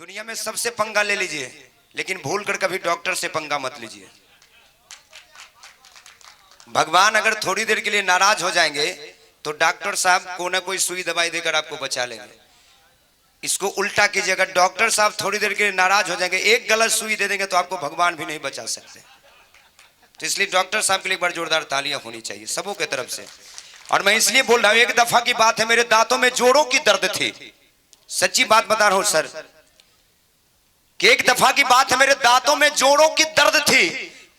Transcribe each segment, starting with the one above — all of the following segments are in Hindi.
दुनिया में सबसे पंगा ले लीजिए, लेकिन भूल कर कभी डॉक्टर से पंगा मत लीजिए। भगवान अगर थोड़ी देर के लिए नाराज हो जाएंगे तो डॉक्टर साहब को ना कोई सुई दवाई देकर आपको बचा लेंगे। इसको उल्टा कीजिए, अगर डॉक्टर साहब थोड़ी देर के लिए नाराज हो जाएंगे, एक गलत सुई दे देंगे तो आपको भगवान भी नहीं बचा सकते। तो इसलिए डॉक्टर साहब के लिए एक बार जोरदार तालियां होनी चाहिए सबों की तरफ से। और मैं इसलिए बोल रहा हूं, एक दफा की बात है, मेरे दांतों में जोड़ों की दर्द थी, सच्ची बात बता रहा हूं सर, कि एक दफा की बात है, मेरे दांतों में जोड़ों की दर्द थी।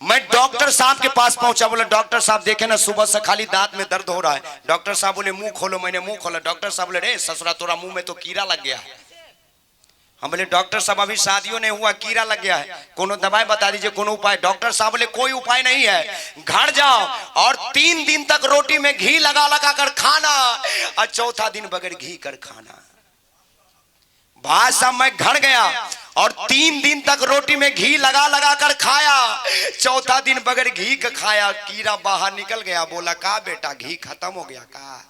मैं डॉक्टर साहब के पास पहुंचा, बोला डॉक्टर साहब देखे ना सुबह से खाली दांत में दर्द हो रहा है। डॉक्टर साहब बोले मुंह खोलो, मैंने मुंह खोला। डॉक्टर साहब बोले रे ससुरा तोरा मुंह में तो कीड़ा लग गया है। हम बोले डॉक्टर साहब अभी शादियों नहीं हुआ, कीड़ा लग गया है, कोनो दवाई बता दीजिए, कोनो उपाय। डॉक्टर साहब बोले कोई उपाय नहीं है, घर जाओ और 3 दिन तक रोटी में घी लगा लगा कर खाना और चौथा दिन बगैर घी कर खाना। भाई साहब मैं घर गया और 3 दिन तक रोटी में घी लगा लगा कर खाया, चौथा दिन बगैर घी का खाया, कीड़ा बाहर निकल गया। बोला का बेटा घी खत्म हो गया का?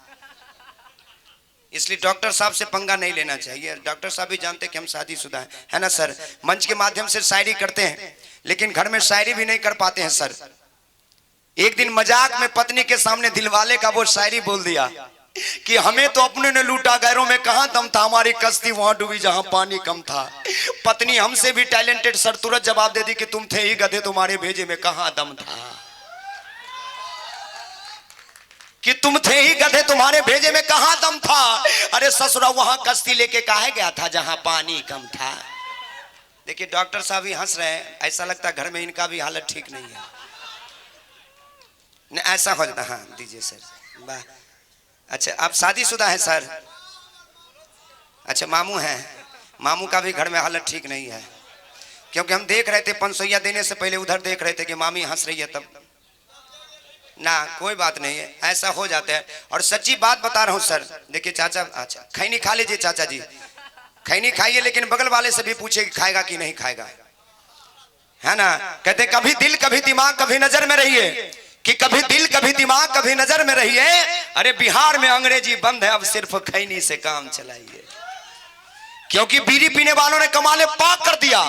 इसलिए डॉक्टर साहब से पंगा नहीं लेना चाहिए। डॉक्टर साहब भी जानते कि हम शादीशुदा है ना सर, मंच के माध्यम से शायरी करते हैं, लेकिन घर में शायरी भी नहीं कर पाते हैं सर। एक दिन मजाक में पत्नी के सामने दिलवाले का वो शायरी बोल दिया कि हमें तो अपने ने लूटा, गैरों में कहां दम था, हमारी कश्ती वहां डूबी जहां पानी कम था। पत्नी हमसे भी टैलेंटेड सर तुरंत जवाब दे दी कि तुम थे ही गधे, तुम्हारे भेजे में कहां दम था, कि तुम थे ही गधे, तुम्हारे भेजे में कहां दम था। अरे ससुरा वहां कश्ती लेके काहे गया था जहां पानी कम था। देखिए डॉक्टर साहब भी हंस रहे हैं, ऐसा लगता है घर में इनका भी हालत ठीक नहीं है। नहीं ऐसा हो जाता, हाँ दीजिए सर। वाह अच्छा, आप शादीशुदा हैं सर? अच्छा मामू हैं, मामू का भी घर में हालत ठीक नहीं है, क्योंकि हम देख रहे थे 500 देने से पहले उधर देख रहे थे कि मामी हंस रही है, तब ना कोई बात नहीं है, ऐसा हो जाता है। और सच्ची बात बता रहा हूं सर, देखिए चाचा, अच्छा खैनी खा लीजिए चाचा जी, खैनी खाइए, लेकिन बगल वाले से भी पूछे कि खाएगा कि नहीं खाएगा, है ना। कहते कभी दिल कभी दिमाग कभी नजर में रहिए, कि कभी दिल कभी दिमाग कभी नजर में रहिए। अरे बिहार में अंग्रेजी बंद है, अब सिर्फ खैनी से काम चलाइए, क्योंकि बीड़ी पीने वालों ने कमाले पाक कर दिया,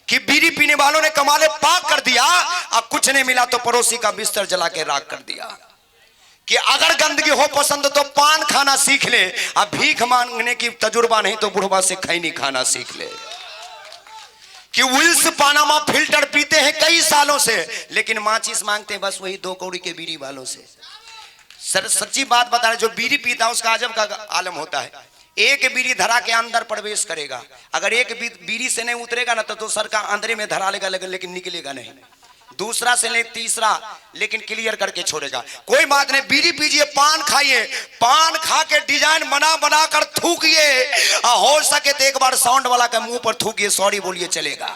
कि बीड़ी पीने वालों ने कमाले पाक कर दिया, अब कुछ नहीं मिला तो पड़ोसी का बिस्तर जला के राख कर दिया। कि अगर गंदगी हो पसंद तो पान खाना सीख ले, अब भीख मांगने की तजुर्बा नहीं तो बुढ़वा से खैनी खाना सीख ले। कि विल्स पानामा फिल्टर पीते हैं कई सालों से, लेकिन माचिस मांगते हैं बस वही 2 कौड़ी के बीड़ी वालों से। सर सच्ची बात बता रहे, जो बीड़ी पीता है उसका अजब का आलम होता है। एक बीड़ी धरा के अंदर प्रवेश करेगा, अगर एक बीड़ी से नहीं उतरेगा ना तो दूसर का अंदर में धरा लेगा, लेकिन निकलेगा नहीं, दूसरा से ले तीसरा, लेकिन क्लियर करके छोड़ेगा। कोई बात नहीं, बीड़ी पीजिए, पान खाइए, पान खा के डिजाइन बना बना कर थूकिए, हो सके तो एक बार साउंड वाला के मुंह पर थूकिए, सॉरी बोलिए, चलेगा,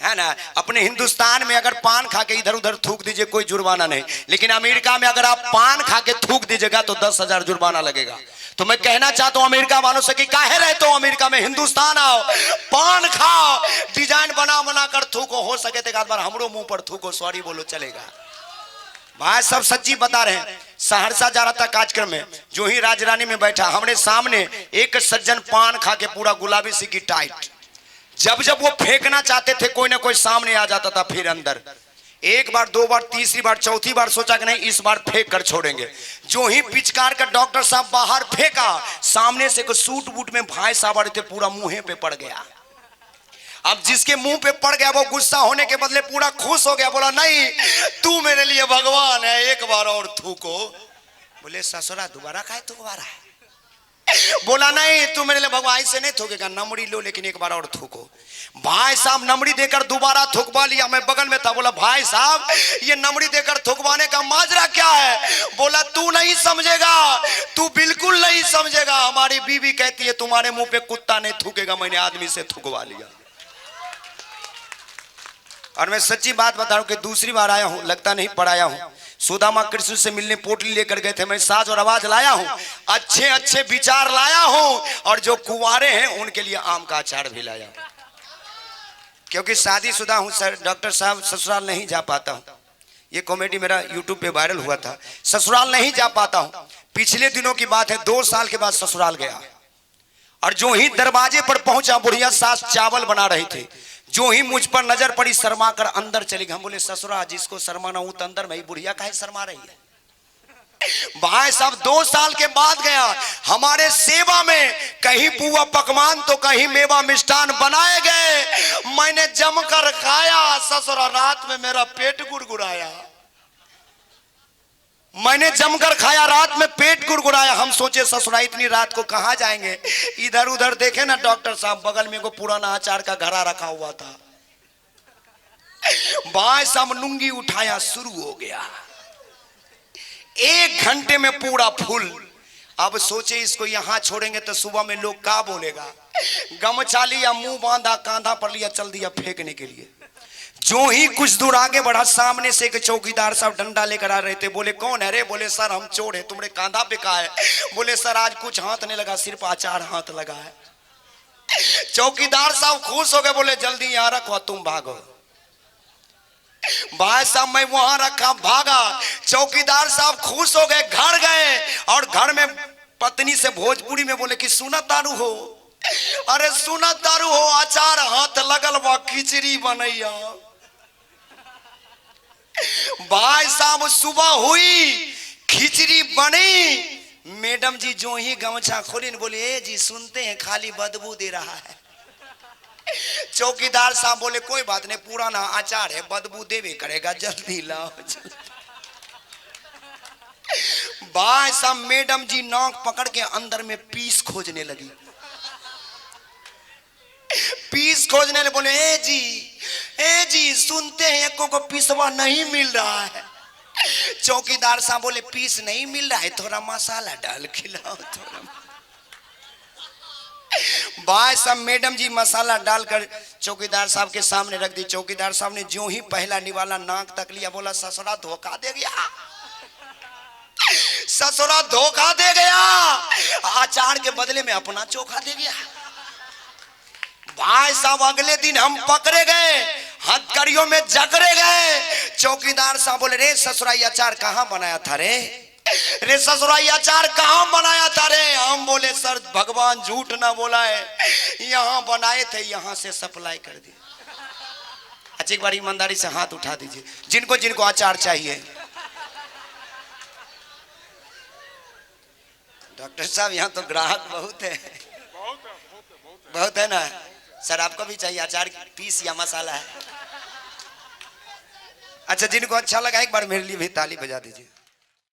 है ना। अपने हिंदुस्तान में अगर पान खा के इधर उधर थूक दीजिए कोई जुर्माना नहीं, लेकिन अमेरिका में अगर आप पान खा के थूक दीजिएगा तो 10,000 जुर्माना लगेगा। तो मैं कहना चाहता हूं अमेरिका वालों से कि काहे रहते हो अमेरिका में, हिंदुस्तान आओ, पान खाओ, डिजाइन बना बना कर थूको, हो सके तो एक बार हमरो मुंह पर थूको, सॉरी बोलो, चलेगा। भाई सब सच्ची बता रहे हैं। सहरसा जा रहा था कार्यक्रम में, जो ही राजरानी में बैठा, हमारे सामने एक सज्जन पान खा के पूरा गुलाबी सी की टाइट, जब जब वो फेंकना चाहते थे कोई ना कोई सामने आ जाता था, फिर अंदर। एक बार 2 बार 3री बार 4थी बार सोचा कि नहीं इस बार फेंक कर छोड़ेंगे। जो ही पिचकार का डॉक्टर साहब बाहर फेंका, सामने से कोई सूट बूट में भाई साहब आ रहे थे, पूरा मुंह पे पड़ गया। अब जिसके मुंह पे पड़ गया वो गुस्सा होने के बदले पूरा खुश हो गया, बोला नहीं तू मेरे लिए भगवान है, एक बार और थूको। बोले ससुरा दोबारा खाए तो दोबारा है, बोला नहीं तू मेरे लिए भगवान से नहीं थूकेगा, नमड़ी लो लेकिन एक बार और थूको। भाई साहब नमड़ी देकर दोबारा थूकवा लिया, मैं बगल में था, बोला भाई साहब ये नमड़ी देकर थूकवाने का माजरा क्या है? बोला तू नहीं समझेगा, तू बिल्कुल नहीं समझेगा, हमारी बीवी कहती है तुम्हारे मुंह पे कुत्ता नहीं थूकेगा, मैंने आदमी से थूकवा लिया। और मैं सच्ची बात बता रहा हूं कि दूसरी बार आया हूं, लगता नहीं पढ़ाया हूं, सुदामा कृष्ण से मिलने पोटली लेकर गए थे, मैं साज और आवाज लाया हूं, अच्छे अच्छे विचार लाया हूं, और जो कुंवारे हैं उनके लिए आम का अचार भी लाया हूं, क्योंकि शादीशुदा हूं सर। डॉक्टर साहब ससुराल नहीं जा पाता हूं, ये कॉमेडी मेरा यूट्यूब पे वायरल हुआ था, ससुराल नहीं जा पाता हूं। पिछले दिनों की बात है, 2 साल के बाद ससुराल गया, और जो ही दरवाजे पर पहुंचा, बुढ़िया सास चावल बना रहे थे, जो ही मुझ पर नजर पड़ी शर्मा कर अंदर चली गई। हम बोले ससुरा जिसको शर्माना हूं तो अंदर में ही, बुढ़िया काहे शर्मा रही है। भाई साहब 2 साल के बाद गया, हमारे सेवा में कहीं पुआ पकवान तो कहीं मेवा मिष्ठान बनाए गए। मैंने जमकर खाया, ससुरा रात में मेरा पेट गुड़गुड़ाया। मैंने जमकर खाया, रात में पेट गुड़गुड़ाया। हम सोचे ससुरा इतनी रात को कहां जाएंगे, इधर उधर देखे ना, डॉक्टर साहब बगल में को पुराना अचार का घड़ा रखा हुआ था। भाई साहब लुंगी उठाया, शुरू हो गया। 1 घंटे में पूरा फुल। अब सोचे इसको यहां छोड़ेंगे तो सुबह में लोग क्या बोलेगा। गमछा लिया, मुंह बांधा, कांधा पर लिया, चल दिया फेंकने के लिए। जो ही कुछ दूर आगे बढ़ा, सामने से एक चौकीदार साहब डंडा लेकर आ रहे थे। बोले कौन है रे? बोले सर हम चोर है, तुम्हारे कांधा पे का है? बोले सर आज कुछ हाथ नहीं लगा, सिर्फ अचार हाथ लगा है। चौकीदार साहब खुश हो गए, बोले जल्दी यहाँ रखो, तुम भागो। भाई साहब मैं वहां रखा, भागा। चौकीदार साहब खुश हो गए, घर गए और घर में पत्नी से भोजपुरी में बोले कि सुना तारू हो, अरे सुना तारू हो, अचार हाथ लगल बा, खिचड़ी बनैया। भाई साहब सुबह हुई, खिचड़ी बनी। मैडम जी जो ही गमछा खोली बोले ए जी सुनते हैं खाली बदबू दे रहा है। चौकीदार साहब बोले कोई बात नहीं, पुराना अचार है, बदबू देवे करेगा, जल्दी लाओ। भाई साहब मैडम जी नाक पकड़ के अंदर में पीस खोजने लगी। पीस खोजने लगे, बोले ए जी सुनते हैं एको को पीसवा नहीं मिल रहा है। चौकीदार साहब बोले पीस नहीं मिल रहा है, थोड़ा मसाला डाल खिलाओ थोड़ा। भाई साहब मैडम जी मसाला डालकर चौकीदार साहब के सामने रख दी। चौकीदार साहब ने जो ही पहला निवाला नाक तक लिया, बोला ससुरा धोखा दे गया, ससुरा धोखा दे गया, अचार के बदले में अपना चोखा दे गया। भाई साहब अगले दिन हम पकड़े गए, हथकड़ियों में जकड़े गए। चौकीदार साहब बोले रे ससुरा ये अचार कहाँ बनाया था रे? रे ससुरा ये अचार कहाँ बनाया था रे? हम बोले सर भगवान झूठ ना बोला है, यहाँ बनाए थे, यहाँ से सप्लाई कर दिए। अच्छा एक बार ईमानदारी से हाथ उठा दीजिए जिनको जिनको अचार चाहिए। डॉक्टर साहब यहाँ तो ग्राहक बहुत है, बहुत है ना सर? आपको भी चाहिए अचार पीस या मसाला है? अच्छा जिनको अच्छा लगा एक बार मेरे लिए भी ताली बजा दीजिए।